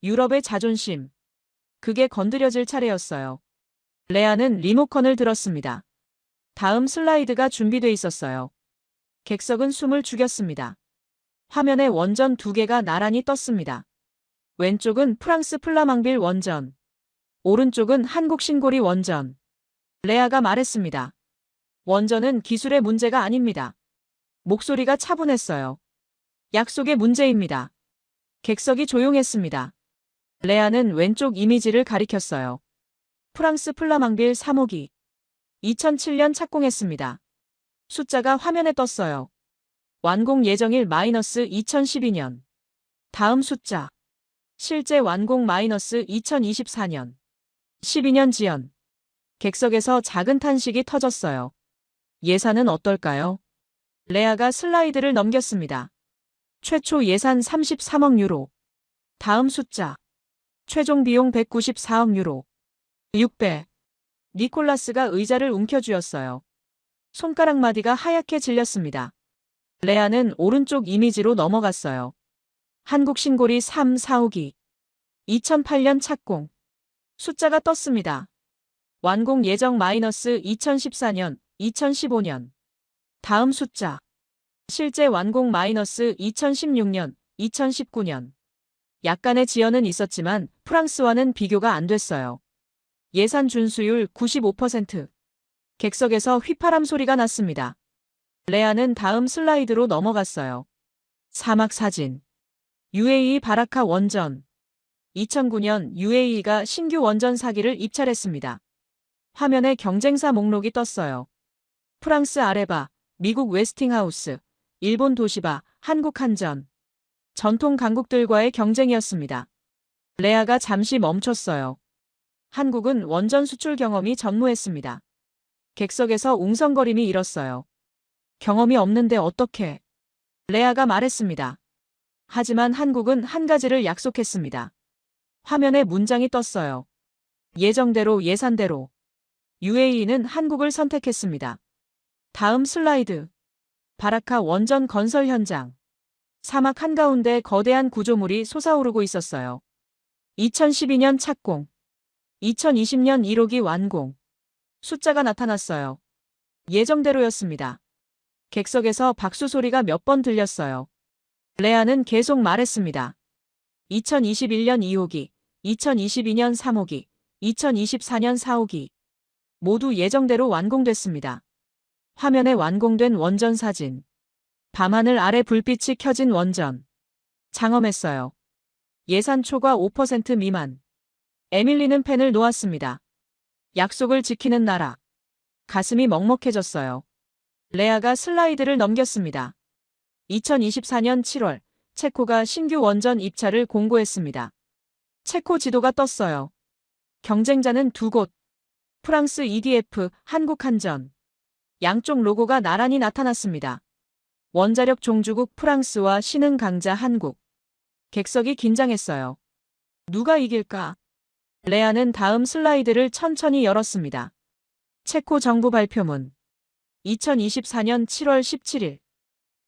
유럽의 자존심. 그게 건드려질 차례였어요. 레아는 리모컨을 들었습니다. 다음 슬라이드가 준비돼 있었어요. 객석은 숨을 죽였습니다. 화면에 원전 2개가 나란히 떴습니다. 왼쪽은 프랑스 플라망빌 원전. 오른쪽은 한국 신고리 원전. 레아가 말했습니다. 원전은 기술의 문제가 아닙니다. 목소리가 차분했어요. 약속의 문제입니다. 객석이 조용했습니다. 레아는 왼쪽 이미지를 가리켰어요. 프랑스 플라망빌 3호기. 2007년 착공했습니다. 숫자가 화면에 떴어요. 완공 예정일 -2012년. 다음 숫자. 실제 완공 -2024년. 12년 지연. 객석에서 작은 탄식이 터졌어요. 예산은 어떨까요? 레아가 슬라이드를 넘겼습니다. 최초 예산 33억 유로. 다음 숫자. 최종 비용 194억 유로. 6배. 니콜라스가 의자를 움켜쥐었어요. 손가락 마디가 하얗게 질렸습니다. 레아는 오른쪽 이미지로 넘어갔어요. 한국 신고리 3, 4호기. 2008년 착공. 숫자가 떴습니다. 완공 예정 -2014년, 2015년. 다음 숫자. 실제 완공 -2016년, 2019년. 약간의 지연은 있었지만 프랑스와는 비교가 안 됐어요. 예산 준수율 95%. 객석에서 휘파람 소리가 났습니다. 레아는 다음 슬라이드로 넘어갔어요. 사막 사진. UAE 바라카 원전. 2009년 UAE가 신규 원전 사기를 입찰했습니다. 화면에 경쟁사 목록이 떴어요. 프랑스 아레바, 미국 웨스팅하우스, 일본 도시바, 한국 한전. 전통 강국들과의 경쟁이었습니다. 레아가 잠시 멈췄어요. 한국은 원전 수출 경험이 전무했습니다. 객석에서 웅성거림이 일었어요. 경험이 없는데 어떻게? 레아가 말했습니다. 하지만 한국은 한 가지를 약속했습니다. 화면에 문장이 떴어요. 예정대로 예산대로. UAE는 한국을 선택했습니다. 다음 슬라이드. 바라카 원전 건설 현장. 사막 한가운데 거대한 구조물이 솟아오르고 있었어요. 2012년 착공. 2020년 1호기 완공. 숫자가 나타났어요. 예정대로였습니다. 객석에서 박수 소리가 몇 번 들렸어요. 레아는 계속 말했습니다. 2021년 2호기, 2022년 3호기, 2024년 4호기. 모두 예정대로 완공됐습니다. 화면에 완공된 원전 사진. 밤하늘 아래 불빛이 켜진 원전. 장엄했어요. 예산 초과 5% 미만. 에밀리는 펜을 놓았습니다. 약속을 지키는 나라. 가슴이 먹먹해졌어요. 레아가 슬라이드를 넘겼습니다. 2024년 7월, 체코가 신규 원전 입찰을 공고했습니다. 체코 지도가 떴어요. 경쟁자는 2곳. 프랑스 EDF, 한국 한전. 양쪽 로고가 나란히 나타났습니다. 원자력 종주국 프랑스와 신흥 강자 한국. 객석이 긴장했어요. 누가 이길까? 레아는 다음 슬라이드를 천천히 열었습니다. 체코 정부 발표문. 2024년 7월 17일.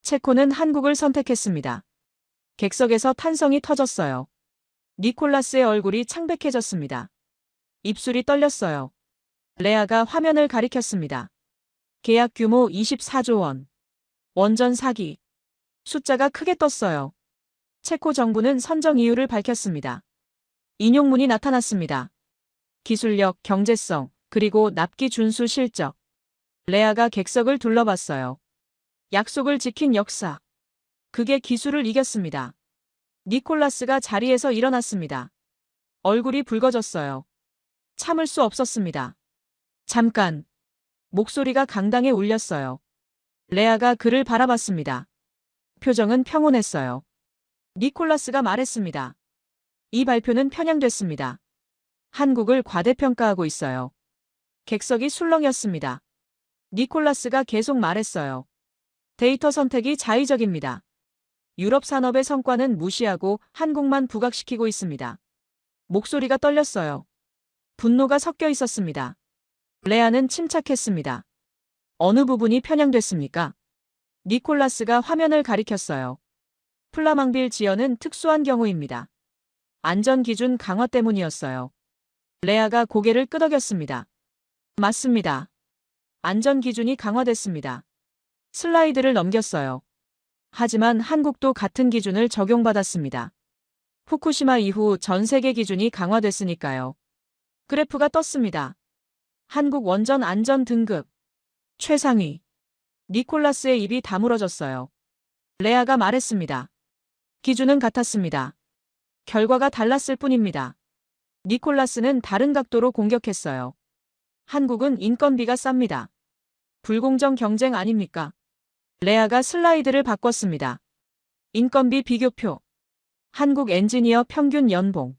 체코는 한국을 선택했습니다. 객석에서 탄성이 터졌어요. 니콜라스의 얼굴이 창백해졌습니다. 입술이 떨렸어요. 레아가 화면을 가리켰습니다. 계약 규모 24조 원. 원전 사기. 숫자가 크게 떴어요. 체코 정부는 선정 이유를 밝혔습니다. 인용문이 나타났습니다. 기술력, 경제성, 그리고 납기 준수 실적. 레아가 객석을 둘러봤어요. 약속을 지킨 역사. 그게 기술을 이겼습니다. 니콜라스가 자리에서 일어났습니다. 얼굴이 붉어졌어요. 참을 수 없었습니다. 잠깐. 목소리가 강당에 울렸어요. 레아가 그를 바라봤습니다. 표정은 평온했어요. 니콜라스가 말했습니다. 이 발표는 편향됐습니다. 한국을 과대평가하고 있어요. 객석이 술렁였습니다. 니콜라스가 계속 말했어요. 데이터 선택이 자의적입니다. 유럽 산업의 성과는 무시하고 한국만 부각시키고 있습니다. 목소리가 떨렸어요. 분노가 섞여 있었습니다. 레아는 침착했습니다. 어느 부분이 편향됐습니까? 니콜라스가 화면을 가리켰어요. 플라망빌 지연은 특수한 경우입니다. 안전기준 강화 때문이었어요. 레아가 고개를 끄덕였습니다. 맞습니다. 안전기준이 강화됐습니다. 슬라이드를 넘겼어요. 하지만 한국도 같은 기준을 적용받았습니다. 후쿠시마 이후 전 세계 기준이 강화됐으니까요. 그래프가 떴습니다. 한국 원전 안전 등급 최상위. 니콜라스의 입이 다물어졌어요. 레아가 말했습니다. 기준은 같았습니다. 결과가 달랐을 뿐입니다. 니콜라스는 다른 각도로 공격했어요. 한국은 인건비가 쌉니다. 불공정 경쟁 아닙니까? 레아가 슬라이드를 바꿨습니다. 인건비 비교표. 한국 엔지니어 평균 연봉.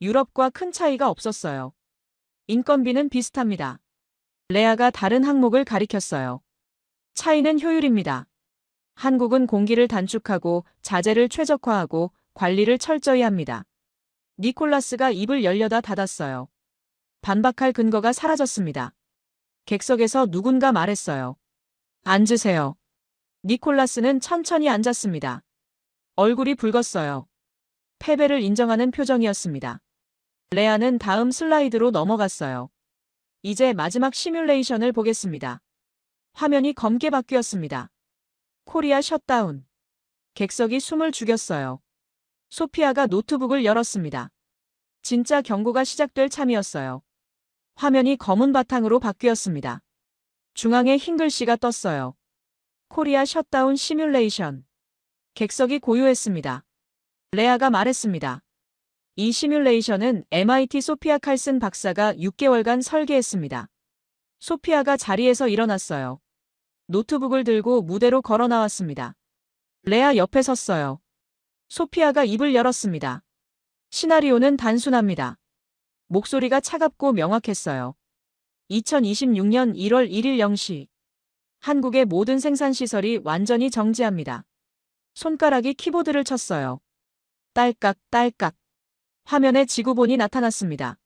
유럽과 큰 차이가 없었어요. 인건비는 비슷합니다. 레아가 다른 항목을 가리켰어요. 차이는 효율입니다. 한국은 공기를 단축하고 자재를 최적화하고 관리를 철저히 합니다. 니콜라스가 입을 열려다 닫았어요. 반박할 근거가 사라졌습니다. 객석에서 누군가 말했어요. 앉으세요. 니콜라스는 천천히 앉았습니다. 얼굴이 붉었어요. 패배를 인정하는 표정이었습니다. 레아는 다음 슬라이드로 넘어갔어요. 이제 마지막 시뮬레이션을 보겠습니다. 화면이 검게 바뀌었습니다. 코리아 셧다운. 객석이 숨을 죽였어요. 소피아가 노트북을 열었습니다. 진짜 경고가 시작될 참이었어요. 화면이 검은 바탕으로 바뀌었습니다. 중앙에 흰 글씨가 떴어요. 코리아 셧다운 시뮬레이션. 객석이 고요했습니다. 레아가 말했습니다. 이 시뮬레이션은 MIT 소피아 칼슨 박사가 6개월간 설계했습니다. 소피아가 자리에서 일어났어요. 노트북을 들고 무대로 걸어 나왔습니다. 레아 옆에 섰어요. 소피아가 입을 열었습니다. 시나리오는 단순합니다. 목소리가 차갑고 명확했어요. 2026년 1월 1일 0시. 한국의 모든 생산시설이 완전히 정지합니다. 손가락이 키보드를 쳤어요. 딸깍 딸깍. 화면에 지구본이 나타났습니다.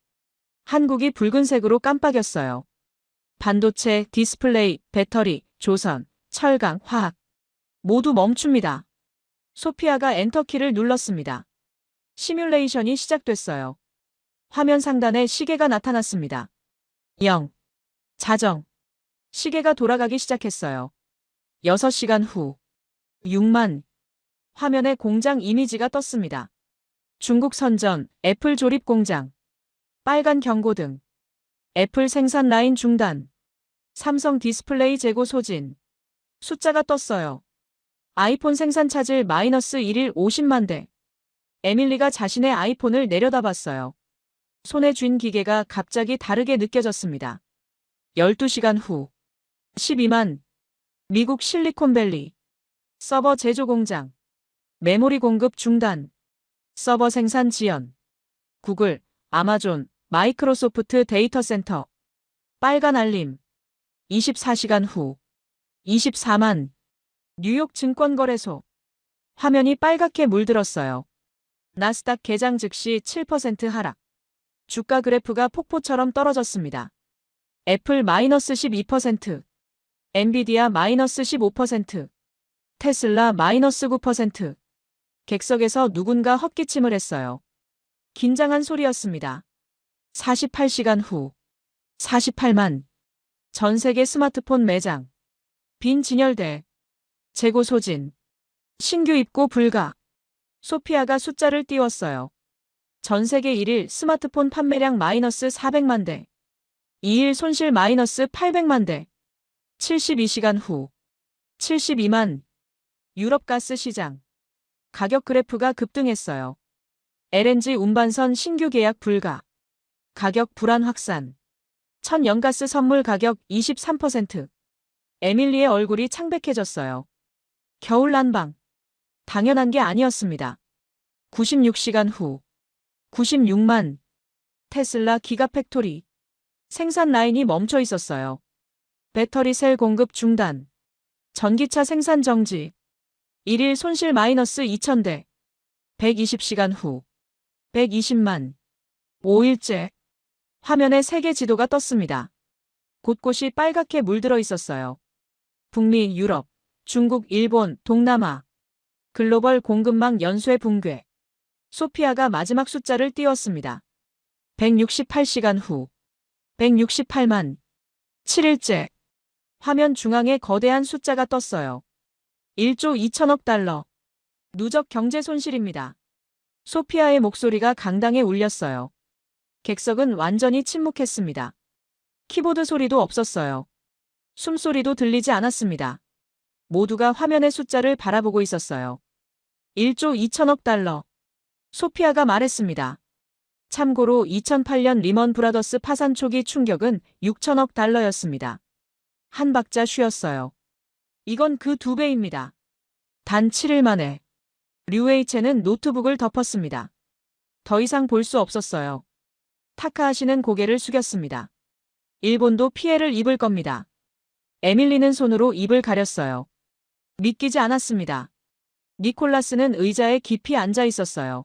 한국이 붉은색으로 깜빡였어요. 반도체, 디스플레이, 배터리, 조선, 철강, 화학. 모두 멈춥니다. 소피아가 엔터키를 눌렀습니다. 시뮬레이션이 시작됐어요. 화면 상단에 시계가 나타났습니다. 0. 자정. 시계가 돌아가기 시작했어요. 6시간 후. 6만. 화면에 공장 이미지가 떴습니다. 중국 선전, 애플 조립 공장. 빨간 경고등. 애플 생산 라인 중단. 삼성 디스플레이 재고 소진. 숫자가 떴어요. 아이폰 생산 차질 마이너스 1일 50만 대. 에밀리가 자신의 아이폰을 내려다봤어요. 손에 쥔 기계가 갑자기 다르게 느껴졌습니다. 12시간 후. 12만. 미국 실리콘밸리. 서버 제조 공장. 메모리 공급 중단. 서버 생산 지연. 구글, 아마존, 마이크로소프트 데이터 센터. 빨간 알림. 24시간 후. 24만. 뉴욕 증권거래소. 화면이 빨갛게 물들었어요. 나스닥 개장 즉시 7% 하락. 주가 그래프가 폭포처럼 떨어졌습니다. 애플 마이너스 12%. 엔비디아 마이너스 15%. 테슬라 마이너스 9%. 객석에서 누군가 헛기침을 했어요. 긴장한 소리였습니다. 48시간 후. 48만. 전 세계 스마트폰 매장. 빈 진열대. 재고 소진. 신규 입고 불가. 소피아가 숫자를 띄웠어요. 전 세계 1일 스마트폰 판매량 마이너스 400만 대. 2일 손실 마이너스 800만 대. 72시간 후. 72만. 유럽 가스 시장. 가격 그래프가 급등했어요. LNG 운반선 신규 계약 불가. 가격 불안 확산. 천연가스 선물 가격 23%. 에밀리의 얼굴이 창백해졌어요. 겨울 난방. 당연한 게 아니었습니다. 96시간 후 96만 테슬라 기가팩토리 생산 라인이 멈춰 있었어요. 배터리 셀 공급 중단, 전기차 생산 정지, 1일 손실 마이너스 2,000대, 120시간 후 120만 5일째 화면에 세계 지도가 떴습니다. 곳곳이 빨갛게 물들어 있었어요. 북미, 유럽, 중국, 일본, 동남아. 글로벌 공급망 연쇄 붕괴. 소피아가 마지막 숫자를 띄웠습니다. 168시간 후 168만 7일째 화면 중앙에 거대한 숫자가 떴어요. 1조 2천억 달러. 누적 경제 손실입니다. 소피아의 목소리가 강당에 울렸어요. 객석은 완전히 침묵했습니다. 키보드 소리도 없었어요. 숨소리도 들리지 않았습니다. 모두가 화면의 숫자를 바라보고 있었어요. 1조 2천억 달러. 소피아가 말했습니다. 참고로 2008년 리먼 브라더스 파산 초기 충격은 6천억 달러였습니다. 한 박자 쉬었어요. 이건 그 2배입니다. 단 7일 만에. 류에이체는 노트북을 덮었습니다. 더 이상 볼 수 없었어요. 타카하시는 고개를 숙였습니다. 일본도 피해를 입을 겁니다. 에밀리는 손으로 입을 가렸어요. 믿기지 않았습니다. 니콜라스는 의자에 깊이 앉아 있었어요.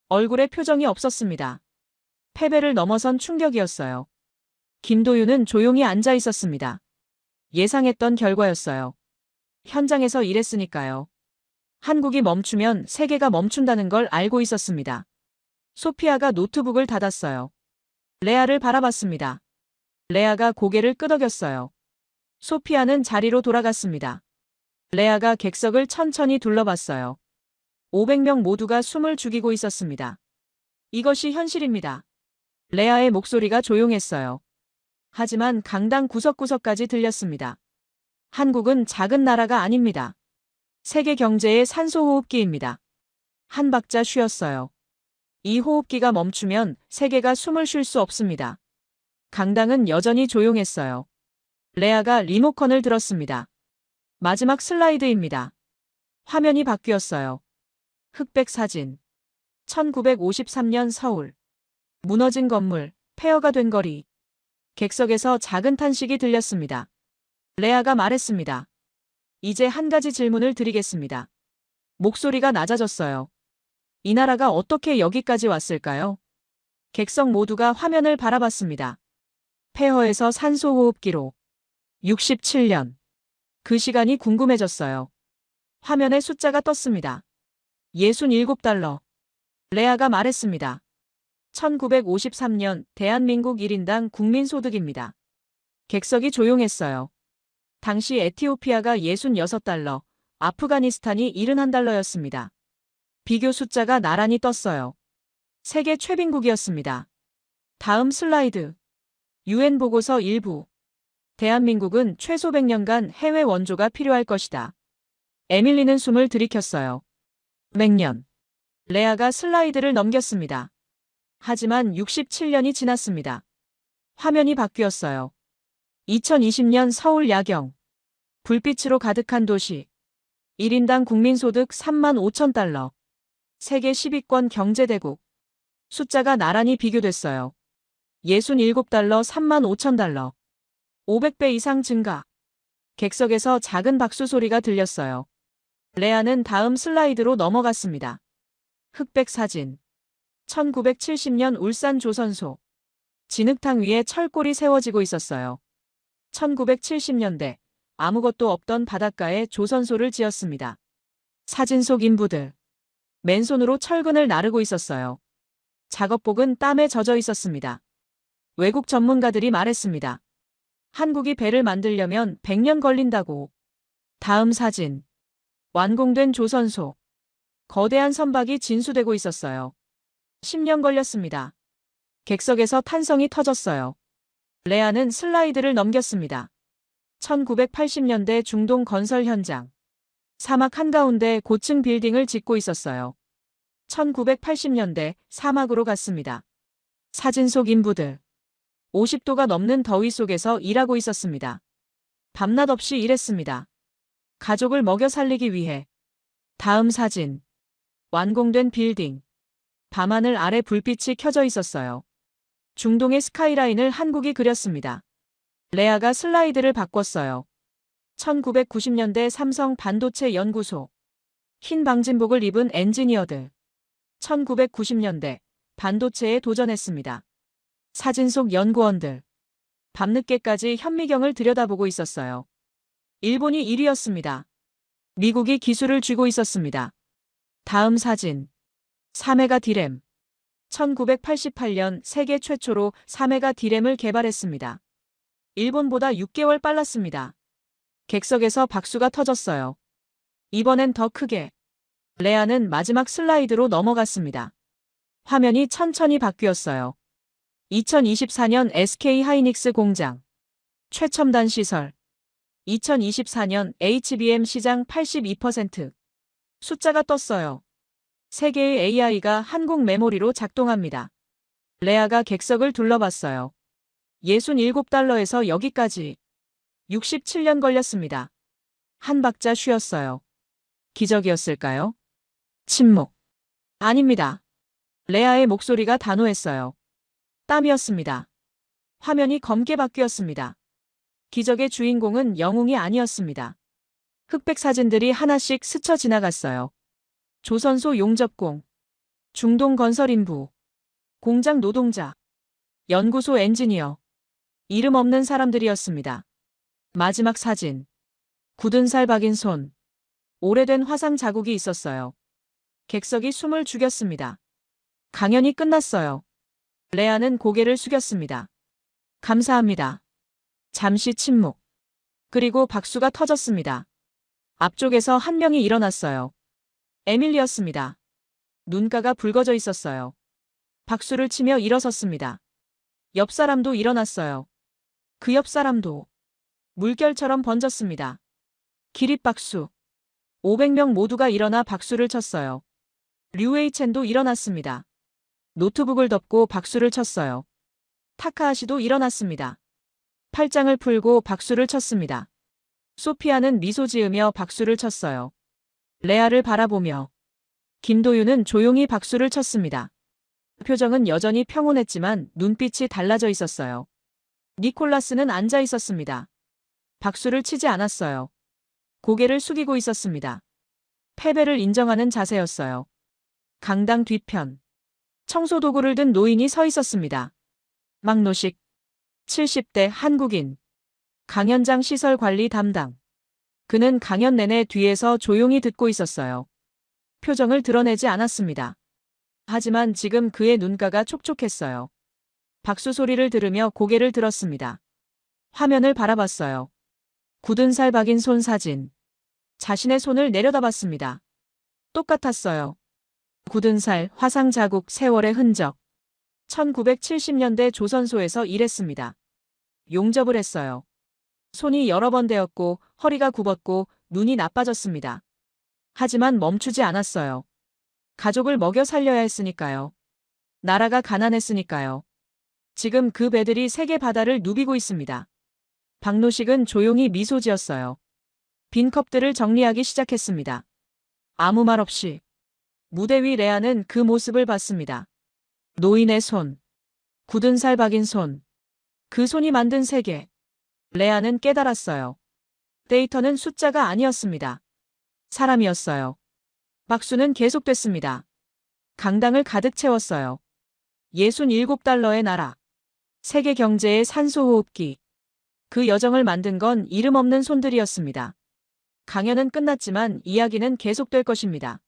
얼굴에 표정이 없었습니다. 패배를 넘어선 충격이었어요. 김도윤은 조용히 앉아 있었습니다. 예상했던 결과였어요. 현장에서 일했으니까요. 한국이 멈추면 세계가 멈춘다는 걸 알고 있었습니다. 소피아가 노트북을 닫았어요. 레아를 바라봤습니다. 레아가 고개를 끄덕였어요. 소피아는 자리로 돌아갔습니다. 레아가 객석을 천천히 둘러봤어요. 500명 모두가 숨을 죽이고 있었습니다. 이것이 현실입니다. 레아의 목소리가 조용했어요. 하지만 강당 구석구석까지 들렸습니다. 한국은 작은 나라가 아닙니다. 세계 경제의 산소호흡기입니다. 한 박자 쉬었어요. 이 호흡기가 멈추면 세계가 숨을 쉴 수 없습니다. 강당은 여전히 조용했어요. 레아가 리모컨을 들었습니다. 마지막 슬라이드입니다. 화면이 바뀌었어요. 흑백 사진. 1953년 서울. 무너진 건물, 폐허가 된 거리. 객석에서 작은 탄식이 들렸습니다. 레아가 말했습니다. 이제 한 가지 질문을 드리겠습니다. 목소리가 낮아졌어요. 이 나라가 어떻게 여기까지 왔을까요? 객석 모두가 화면을 바라봤습니다. 폐허에서 산소호흡기로. 67년. 그 시간이 궁금해졌어요. 화면에 숫자가 떴습니다. 67달러. 레아가 말했습니다. 1953년 대한민국 1인당 국민소득입니다. 객석이 조용했어요. 당시 에티오피아가 66달러, 아프가니스탄이 71달러였습니다. 비교 숫자가 나란히 떴어요. 세계 최빈국이었습니다. 다음 슬라이드. UN 보고서 일부. 대한민국은 최소 100년간 해외 원조가 필요할 것이다. 에밀리는 숨을 들이켰어요. 맥년. 레아가 슬라이드를 넘겼습니다. 하지만 67년이 지났습니다. 화면이 바뀌었어요. 2020년 서울 야경. 불빛으로 가득한 도시. 1인당 국민소득 3만 5천 달러. 세계 10위권 경제대국. 숫자가 나란히 비교됐어요. 67달러 3만 5천 달러. 500배 이상 증가. 객석에서 작은 박수 소리가 들렸어요. 레아는 다음 슬라이드로 넘어갔습니다. 흑백 사진. 1970년 울산 조선소. 진흙탕 위에 철골이 세워지고 있었어요. 1970년대 아무것도 없던 바닷가에 조선소를 지었습니다. 사진 속 인부들. 맨손으로 철근을 나르고 있었어요. 작업복은 땀에 젖어 있었습니다. 외국 전문가들이 말했습니다. 한국이 배를 만들려면 100년 걸린다고. 다음 사진. 완공된 조선소. 거대한 선박이 진수되고 있었어요. 10년 걸렸습니다. 객석에서 탄성이 터졌어요. 레아는 슬라이드를 넘겼습니다. 1980년대 중동 건설 현장. 사막 한가운데 고층 빌딩을 짓고 있었어요. 1980년대 사막으로 갔습니다. 사진 속 인부들. 50도가 넘는 더위 속에서 일하고 있었습니다. 밤낮 없이 일했습니다. 가족을 먹여 살리기 위해. 다음 사진. 완공된 빌딩. 밤하늘 아래 불빛이 켜져 있었어요. 중동의 스카이라인을 한국이 그렸습니다. 레아가 슬라이드를 바꿨어요. 1990년대 삼성 반도체 연구소. 흰 방진복을 입은 엔지니어들. 1990년대 반도체에 도전했습니다. 사진 속 연구원들. 밤늦게까지 현미경을 들여다보고 있었어요. 일본이 1위였습니다. 미국이 기술을 쥐고 있었습니다. 다음 사진. 4메가 디램. 1988년 세계 최초로 4메가 디램을 개발했습니다. 일본보다 6개월 빨랐습니다. 객석에서 박수가 터졌어요. 이번엔 더 크게. 레아는 마지막 슬라이드로 넘어갔습니다. 화면이 천천히 바뀌었어요. 2024년 SK 하이닉스 공장. 최첨단 시설. 2024년 HBM 시장 82%. 숫자가 떴어요. 세계의 AI가 한국 메모리로 작동합니다. 레아가 객석을 둘러봤어요. 67달러에서 여기까지. 67년 걸렸습니다. 한 박자 쉬었어요. 기적이었을까요? 침묵. 아닙니다. 레아의 목소리가 단호했어요. 땀이었습니다. 화면이 검게 바뀌었습니다. 기적의 주인공은 영웅이 아니었습니다. 흑백 사진들이 하나씩 스쳐 지나갔어요. 조선소 용접공, 중동 건설인부, 공장 노동자, 연구소 엔지니어, 이름 없는 사람들이었습니다. 마지막 사진. 굳은 살 박인 손. 오래된 화상 자국이 있었어요. 객석이 숨을 죽였습니다. 강연이 끝났어요. 레아는 고개를 숙였습니다. 감사합니다. 잠시 침묵. 그리고 박수가 터졌습니다. 앞쪽에서 한 명이 일어났어요. 에밀리였습니다. 눈가가 붉어져 있었어요. 박수를 치며 일어섰습니다. 옆 사람도 일어났어요. 그 옆 사람도. 물결처럼 번졌습니다. 기립박수. 500명 모두가 일어나 박수를 쳤어요. 류웨이첸도 일어났습니다. 노트북을 덮고 박수를 쳤어요. 타카하시도 일어났습니다. 팔짱을 풀고 박수를 쳤습니다. 소피아는 미소 지으며 박수를 쳤어요. 레아를 바라보며. 김도윤은 조용히 박수를 쳤습니다. 표정은 여전히 평온했지만 눈빛이 달라져 있었어요. 니콜라스는 앉아 있었습니다. 박수를 치지 않았어요. 고개를 숙이고 있었습니다. 패배를 인정하는 자세였어요. 강당 뒤편. 청소도구를 든 노인이 서 있었습니다. 막노식. 70대 한국인. 강연장 시설 관리 담당. 그는 강연 내내 뒤에서 조용히 듣고 있었어요. 표정을 드러내지 않았습니다. 하지만 지금 그의 눈가가 촉촉했어요. 박수 소리를 들으며 고개를 들었습니다. 화면을 바라봤어요. 굳은 살 박인 손 사진. 자신의 손을 내려다봤습니다. 똑같았어요. 굳은 살, 화상 자국, 세월의 흔적. 1970년대 조선소에서 일했습니다. 용접을 했어요. 손이 여러 번 데었고 허리가 굽었고 눈이 나빠졌습니다. 하지만 멈추지 않았어요. 가족을 먹여 살려야 했으니까요. 나라가 가난했으니까요. 지금 그 배들이 세계 바다를 누비고 있습니다. 박노식은 조용히 미소 지었어요. 빈 컵들을 정리하기 시작했습니다. 아무 말 없이. 무대 위 레아는 그 모습을 봤습니다. 노인의 손. 굳은 살 박인 손. 그 손이 만든 세계. 레아는 깨달았어요. 데이터는 숫자가 아니었습니다. 사람이었어요. 박수는 계속됐습니다. 강당을 가득 채웠어요. 67달러의 나라. 세계 경제의 산소호흡기. 그 여정을 만든 건 이름 없는 손들이었습니다. 강연은 끝났지만 이야기는 계속될 것입니다.